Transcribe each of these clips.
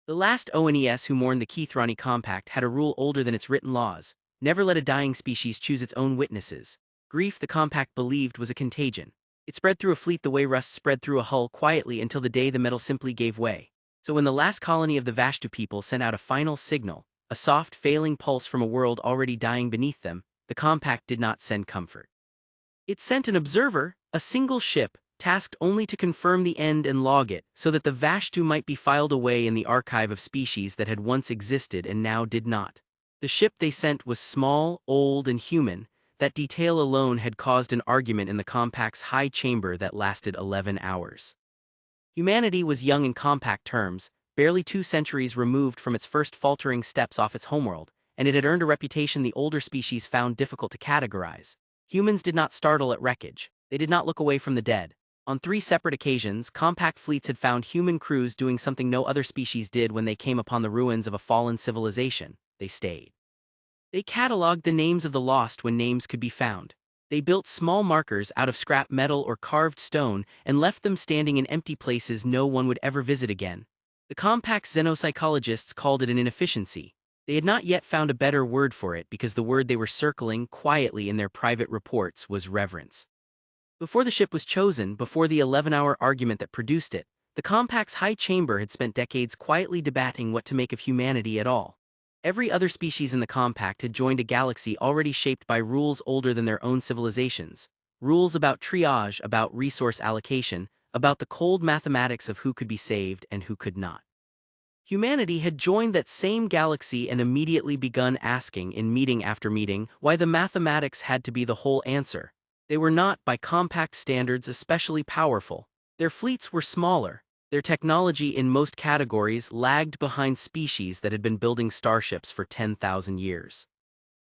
The last ONES who mourned the Galactic Compact had a rule older than its written laws: never let a dying species choose its own witnesses. Grief, the compact believed, was a contagion. It spread through a fleet the way rust spread through a hull, quietly until the day the metal simply gave way. So when the last colony of the Vashtu people sent out a final signal, a soft, failing pulse from a world already dying beneath them, the compact did not send comfort. It sent an observer, a single ship, tasked only to confirm the end and log it, so that the Vashtu might be filed away in the archive of species that had once existed and now did not. The ship they sent was small, old, and human. That detail alone had caused an argument in the compact's high chamber that lasted 11 hours. Humanity was young in compact terms, barely 2 centuries removed from its first faltering steps off its homeworld, and it had earned a reputation the older species found difficult to categorize. Humans did not startle at wreckage. They did not look away from the dead. On 3 separate occasions, compact fleets had found human crews doing something no other species did when they came upon the ruins of a fallen civilization: they stayed. They cataloged the names of the lost when names could be found. They built small markers out of scrap metal or carved stone and left them standing in empty places no one would ever visit again. The compact's xenopsychologists called it an inefficiency. They had not yet found a better word for it because the word they were circling quietly in their private reports was reverence. Before the ship was chosen, before the 11-hour argument that produced it, the compact's high chamber had spent decades quietly debating what to make of humanity at all. Every other species in the compact had joined a galaxy already shaped by rules older than their own civilizations. Rules about triage, about resource allocation, about the cold mathematics of who could be saved and who could not. Humanity had joined that same galaxy and immediately begun asking, in meeting after meeting, why the mathematics had to be the whole answer. They were not, by compact standards, especially powerful. Their fleets were smaller. Their technology in most categories lagged behind species that had been building starships for 10,000 years.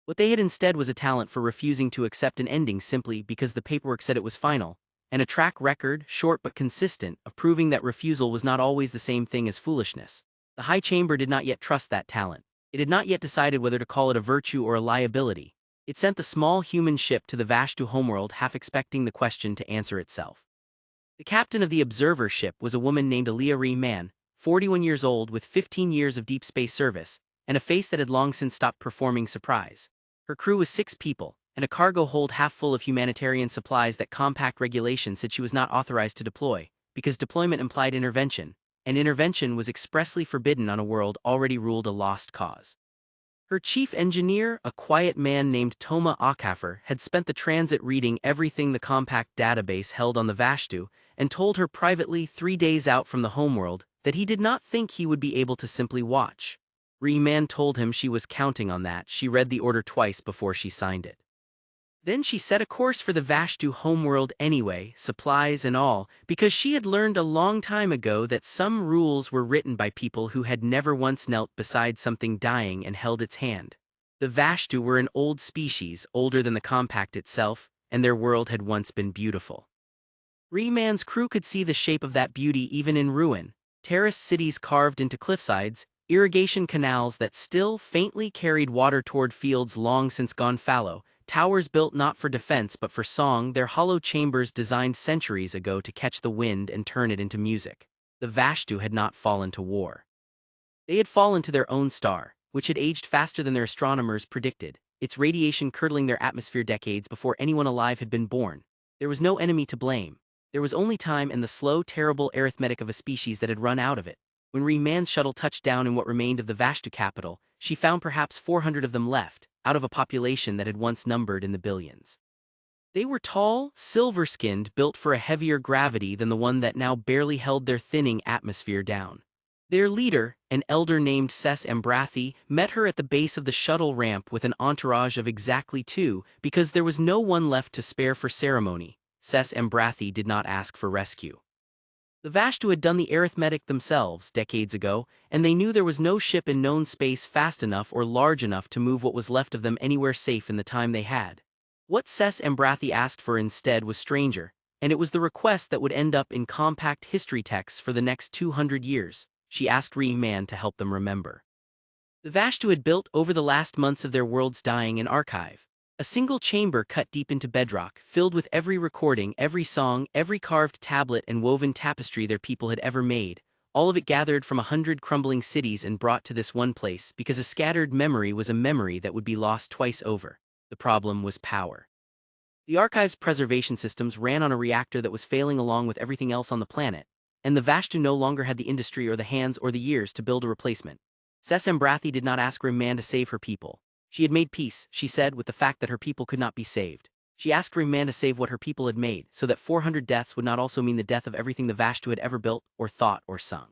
What they had instead was a talent for refusing to accept an ending simply because the paperwork said it was final, and a track record, short but consistent, of proving that refusal was not always the same thing as foolishness. The High Chamber did not yet trust that talent. It had not yet decided whether to call it a virtue or a liability. It sent the small human ship to the Vashtu homeworld half expecting the question to answer itself. The captain of the observer ship was a woman named Aliyah Rehman, 41 years old with 15 years of deep space service, and a face that had long since stopped performing surprise. Her crew was 6 people, and a cargo hold half full of humanitarian supplies that compact regulation said she was not authorized to deploy, because deployment implied intervention, and intervention was expressly forbidden on a world already ruled a lost cause. Her chief engineer, a quiet man named Toma Akafer, had spent the transit reading everything the compact database held on the Vashtu, and told her privately 3 days out from the homeworld that he did not think he would be able to simply watch. Rehman told him she was counting on that. She read the order twice before she signed it. Then she set a course for the Vashtu homeworld anyway, supplies and all, because she had learned a long time ago that some rules were written by people who had never once knelt beside something dying and held its hand. The Vashtu were an old species, older than the compact itself, and their world had once been beautiful. Rehman's crew could see the shape of that beauty even in ruin: terraced cities carved into cliffsides, irrigation canals that still faintly carried water toward fields long since gone fallow, towers built not for defense but for song, their hollow chambers designed centuries ago to catch the wind and turn it into music. The Vashtu had not fallen to war. They had fallen to their own star, which had aged faster than their astronomers predicted, its radiation curdling their atmosphere decades before anyone alive had been born. There was no enemy to blame. There was only time and the slow, terrible arithmetic of a species that had run out of it. When Rehman's shuttle touched down in what remained of the Vashtu capital, she found perhaps 400 of them left, out of a population that had once numbered in the billions. They were tall, silver-skinned, built for a heavier gravity than the one that now barely held their thinning atmosphere down. Their leader, an elder named Ses Ambrathi, met her at the base of the shuttle ramp with an entourage of exactly 2, because there was no one left to spare for ceremony. Ses Ambrathi did not ask for rescue. The Vashtu had done the arithmetic themselves decades ago, and they knew there was no ship in known space fast enough or large enough to move what was left of them anywhere safe in the time they had. What Ses Ambrathi asked for instead was stranger, and it was the request that would end up in compact history texts for the next 200 years. She asked Rehman to help them remember. The Vashtu had built over the last months of their world's dying an archive. A single chamber cut deep into bedrock, filled with every recording, every song, every carved tablet and woven tapestry their people had ever made, all of it gathered from 100 crumbling cities and brought to this one place because a scattered memory was a memory that would be lost twice over. The problem was power. The archive's preservation systems ran on a reactor that was failing along with everything else on the planet, and the Vashtu no longer had the industry or the hands or the years to build a replacement. Embrathi did not ask Rehman to save her people. She had made peace, she said, with the fact that her people could not be saved. She asked Rehman to save what her people had made, so that 400 deaths would not also mean the death of everything the Vashtu had ever built, or thought, or sung.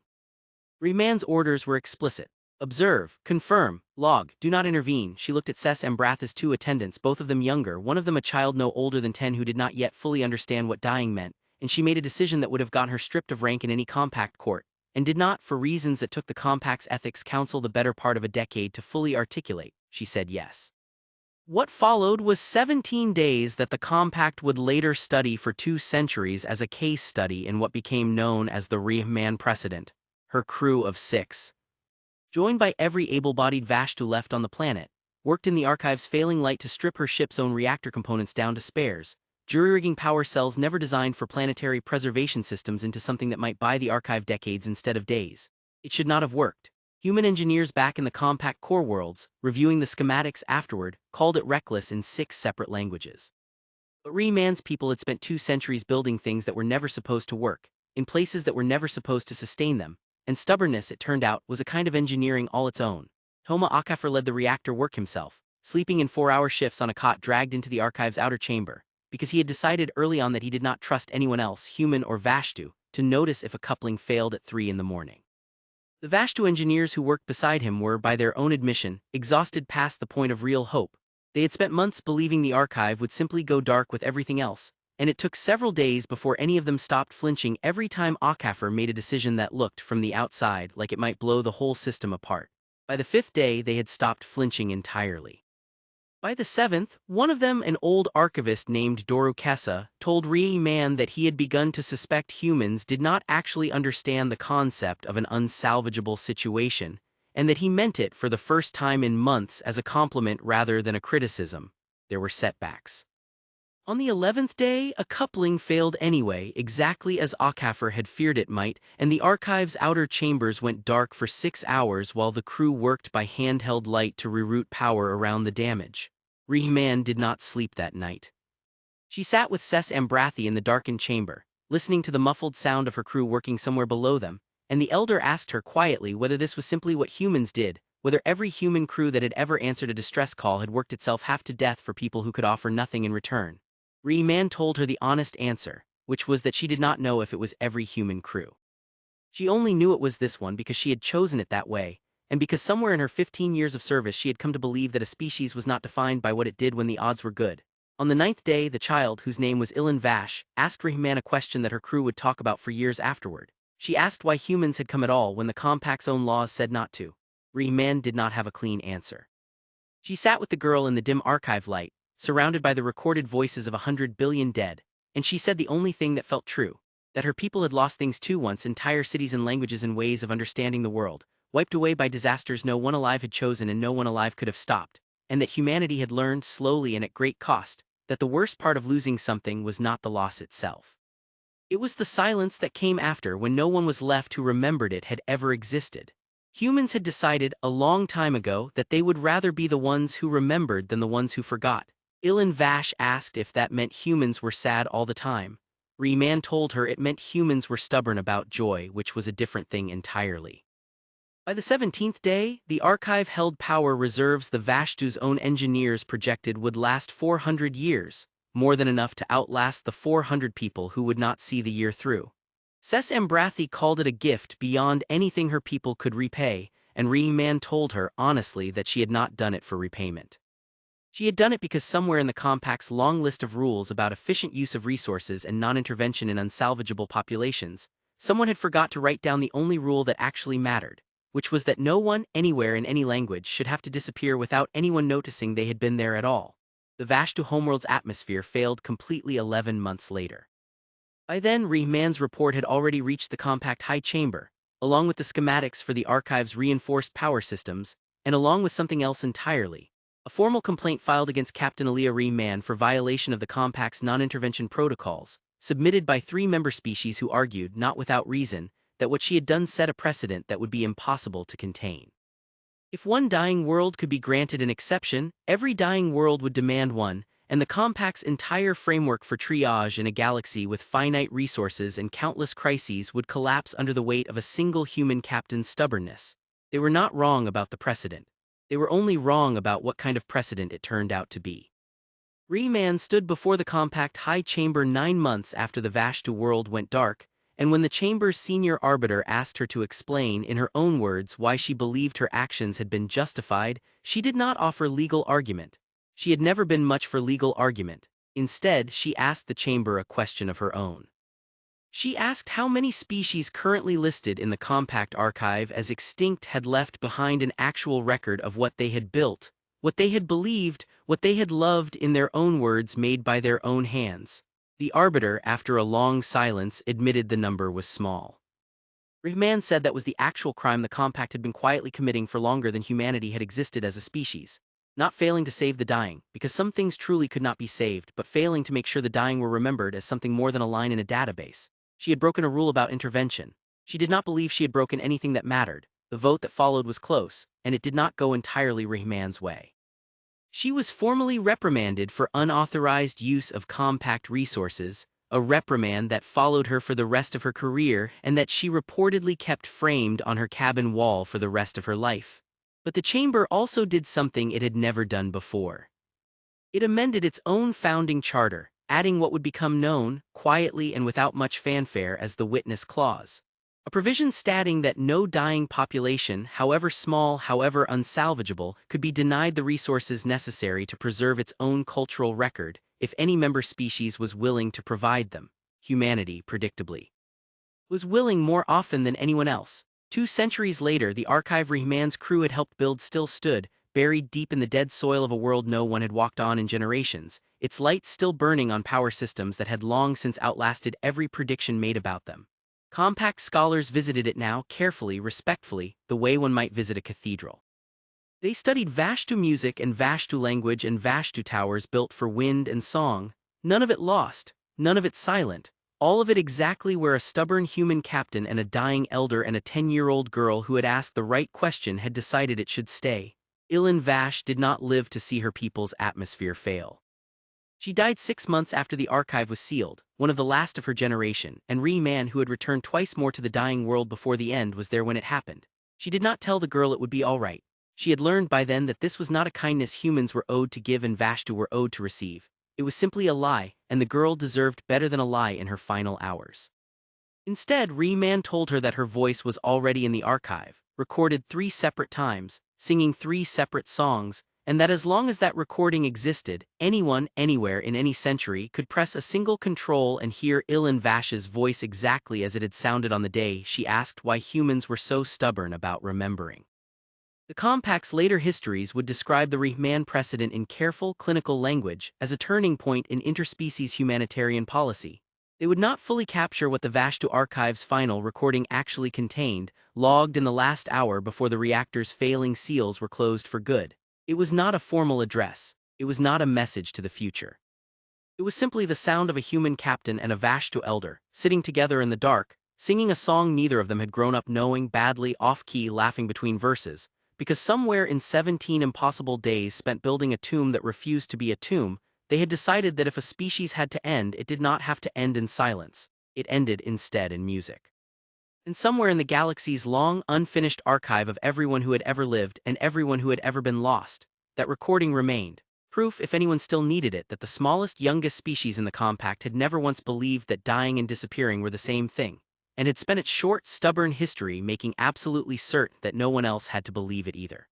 Rehman's orders were explicit. Observe, confirm, log, do not intervene. She looked at Embrathi's two attendants, both of them younger, one of them a child no older than 10 who did not yet fully understand what dying meant, and she made a decision that would have gotten her stripped of rank in any compact court, and did not, for reasons that took the compact's ethics council the better part of a decade to fully articulate. She said yes. What followed was 17 days that the compact would later study for 2 centuries as a case study in what became known as the Rehman precedent. Her crew of 6, joined by every able-bodied Vashtu left on the planet, worked in the archive's failing light to strip her ship's own reactor components down to spares, jury-rigging power cells never designed for planetary preservation systems into something that might buy the archive decades instead of days. It should not have worked. Human engineers back in the compact core worlds, reviewing the schematics afterward, called it reckless in 6 separate languages. But Rehman's people had spent 2 centuries building things that were never supposed to work, in places that were never supposed to sustain them, and stubbornness, it turned out, was a kind of engineering all its own. Toma Akafer led the reactor work himself, sleeping in 4-hour shifts on a cot dragged into the archive's outer chamber, because he had decided early on that he did not trust anyone else, human or Vashtu, to notice if a coupling failed at 3 in the morning. The Vashtu engineers who worked beside him were, by their own admission, exhausted past the point of real hope. They had spent months believing the archive would simply go dark with everything else, and it took several days before any of them stopped flinching every time Akafer made a decision that looked, from the outside, like it might blow the whole system apart. By the 5th day they had stopped flinching entirely. By the 7th, one of them, an old archivist named Doru Kessa, told Rehman that he had begun to suspect humans did not actually understand the concept of an unsalvageable situation, and that he meant it for the first time in months as a compliment rather than a criticism. There were setbacks. On the 11th day, a coupling failed anyway, exactly as Akafer had feared it might, and the archive's outer chambers went dark for 6 hours while the crew worked by handheld light to reroute power around the damage. Rehman did not sleep that night. She sat with Embrathi in the darkened chamber, listening to the muffled sound of her crew working somewhere below them, and the elder asked her quietly whether this was simply what humans did, whether every human crew that had ever answered a distress call had worked itself half to death for people who could offer nothing in return. Rehman told her the honest answer, which was that she did not know if it was every human crew. She only knew it was this one because she had chosen it that way, and because somewhere in her 15 years of service she had come to believe that a species was not defined by what it did when the odds were good. On the 9th day, the child, whose name was Ilan Vash, asked Rehman a question that her crew would talk about for years afterward. She asked why humans had come at all when the compact's own laws said not to. Rehman did not have a clean answer. She sat with the girl in the dim archive light, surrounded by the recorded voices of 100 billion dead, and she said the only thing that felt true, that her people had lost things too once, entire cities and languages and ways of understanding the world, wiped away by disasters no one alive had chosen and no one alive could have stopped, and that humanity had learned slowly and at great cost, that the worst part of losing something was not the loss itself. It was the silence that came after when no one was left who remembered it had ever existed. Humans had decided a long time ago that they would rather be the ones who remembered than the ones who forgot. Ilan Vash asked if that meant humans were sad all the time. Rehman told her it meant humans were stubborn about joy, which was a different thing entirely. By the 17th day, the archive held power reserves the Vashtu's own engineers projected would last 400 years, more than enough to outlast the 400 people who would not see the year through. Embrathi called it a gift beyond anything her people could repay, and Rehman told her honestly that she had not done it for repayment. She had done it because somewhere in the compact's long list of rules about efficient use of resources and non-intervention in unsalvageable populations, someone had forgot to write down the only rule that actually mattered, which was that no one, anywhere in any language should have to disappear without anyone noticing they had been there at all. The Vashtu homeworld's atmosphere failed completely 11 months later. By then, Rehman's report had already reached the compact high chamber, along with the schematics for the archive's reinforced power systems, and along with something else entirely. A formal complaint filed against Captain Aliyah Rehman for violation of the compact's non-intervention protocols, submitted by 3 member species who argued, not without reason, that what she had done set a precedent that would be impossible to contain. If one dying world could be granted an exception, every dying world would demand one, and the Compact's entire framework for triage in a galaxy with finite resources and countless crises would collapse under the weight of a single human captain's stubbornness. They were not wrong about the precedent. They were only wrong about what kind of precedent it turned out to be. Rehman stood before the Compact High Chamber 9 months after the Vashtu world went dark, and when the Chamber's senior arbiter asked her to explain in her own words why she believed her actions had been justified, she did not offer legal argument. She had never been much for legal argument. Instead, she asked the Chamber a question of her own. She asked how many species currently listed in the Compact archive as extinct had left behind an actual record of what they had built, what they had believed, what they had loved in their own words made by their own hands. The arbiter, after a long silence, admitted the number was small. Rehman said that was the actual crime the Compact had been quietly committing for longer than humanity had existed as a species. Not failing to save the dying, because some things truly could not be saved, but failing to make sure the dying were remembered as something more than a line in a database. She had broken a rule about intervention. She did not believe she had broken anything that mattered. The vote that followed was close, and it did not go entirely Rehman's way. She was formally reprimanded for unauthorized use of Compact resources, a reprimand that followed her for the rest of her career and that she reportedly kept framed on her cabin wall for the rest of her life. But the Chamber also did something it had never done before. It amended its own founding charter, adding what would become known, quietly and without much fanfare, as the Witness Clause. A provision stating that no dying population, however small, however unsalvageable, could be denied the resources necessary to preserve its own cultural record, if any member species was willing to provide them. Humanity, predictably, was willing more often than anyone else. 2 centuries later, the archive Rehman's crew had helped build still stood, buried deep in the dead soil of a world no one had walked on in generations, its lights still burning on power systems that had long since outlasted every prediction made about them. Compact scholars visited it now, carefully, respectfully, the way one might visit a cathedral. They studied Vashtu music and Vashtu language and Vashtu towers built for wind and song, none of it lost, none of it silent, all of it exactly where a stubborn human captain and a dying elder and a 10-year-old girl who had asked the right question had decided it should stay. Ilan Vash did not live to see her people's atmosphere fail. She died 6 months after the archive was sealed, one of the last of her generation, and Rehman, who had returned twice more to the dying world before the end, was there when it happened. She did not tell the girl it would be all right. She had learned by then that this was not a kindness humans were owed to give and Vashtu were owed to receive. It was simply a lie, and the girl deserved better than a lie in her final hours. Instead, Rehman told her that her voice was already in the archive, recorded 3 separate times, singing 3 separate songs, and that as long as that recording existed, anyone, anywhere in any century could press a single control and hear Ilan Vash's voice exactly as it had sounded on the day she asked why humans were so stubborn about remembering. The Compact's later histories would describe the Rehman precedent in careful, clinical language as a turning point in interspecies humanitarian policy. They would not fully capture what the Vashtu Archive's final recording actually contained, logged in the last hour before the reactor's failing seals were closed for good. It was not a formal address. It was not a message to the future. It was simply the sound of a human captain and a Vashtu elder, sitting together in the dark, singing a song neither of them had grown up knowing, badly off-key, laughing between verses, because somewhere in 17 impossible days spent building a tomb that refused to be a tomb, they had decided that if a species had to end, it did not have to end in silence. It ended instead in music. And somewhere in the galaxy's long, unfinished archive of everyone who had ever lived and everyone who had ever been lost, that recording remained. Proof, if anyone still needed it, that the smallest, youngest species in the Compact had never once believed that dying and disappearing were the same thing, and had spent its short, stubborn history making absolutely certain that no one else had to believe it either.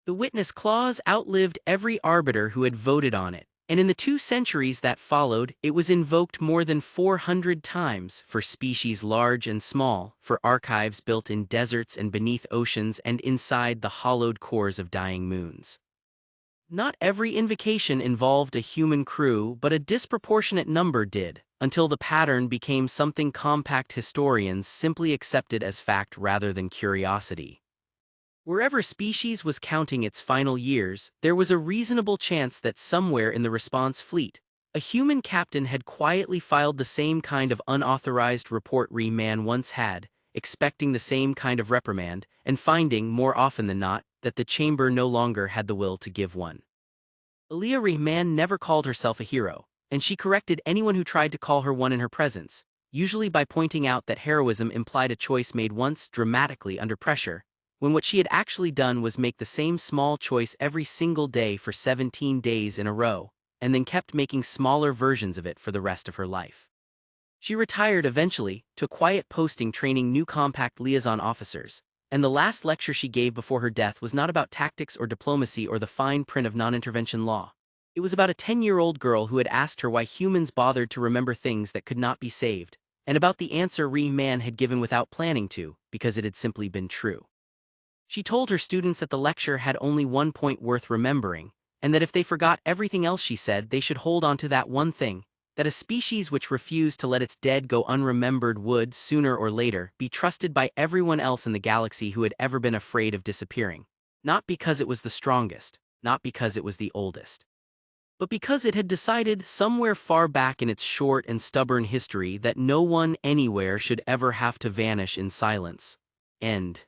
The Witness Clause outlived every arbiter who had voted on it, and in the 2 centuries that followed, it was invoked more than 400 times for species large and small, for archives built in deserts and beneath oceans and inside the hollowed cores of dying moons. Not every invocation involved a human crew, but a disproportionate number did, until the pattern became something Compact historians simply accepted as fact rather than curiosity. Wherever species was counting its final years, there was a reasonable chance that somewhere in the response fleet, a human captain had quietly filed the same kind of unauthorized report Rehman once had, expecting the same kind of reprimand, and finding, more often than not, that the chamber no longer had the will to give one. Aliyah Rehman never called herself a hero, and she corrected anyone who tried to call her one in her presence, usually by pointing out that heroism implied a choice made once dramatically under pressure, when what she had actually done was make the same small choice every single day for 17 days in a row, and then kept making smaller versions of it for the rest of her life. She retired eventually, to a quiet posting training new compact liaison officers, and the last lecture she gave before her death was not about tactics or diplomacy or the fine print of non-intervention law. It was about a 10-year-old girl who had asked her why humans bothered to remember things that could not be saved, and about the answer Rehman had given without planning to, because it had simply been true. She told her students that the lecture had only one point worth remembering, and that if they forgot everything else she said, they should hold on to that one thing, that a species which refused to let its dead go unremembered would, sooner or later, be trusted by everyone else in the galaxy who had ever been afraid of disappearing. Not because it was the strongest, not because it was the oldest, but because it had decided somewhere far back in its short and stubborn history that no one anywhere should ever have to vanish in silence. End.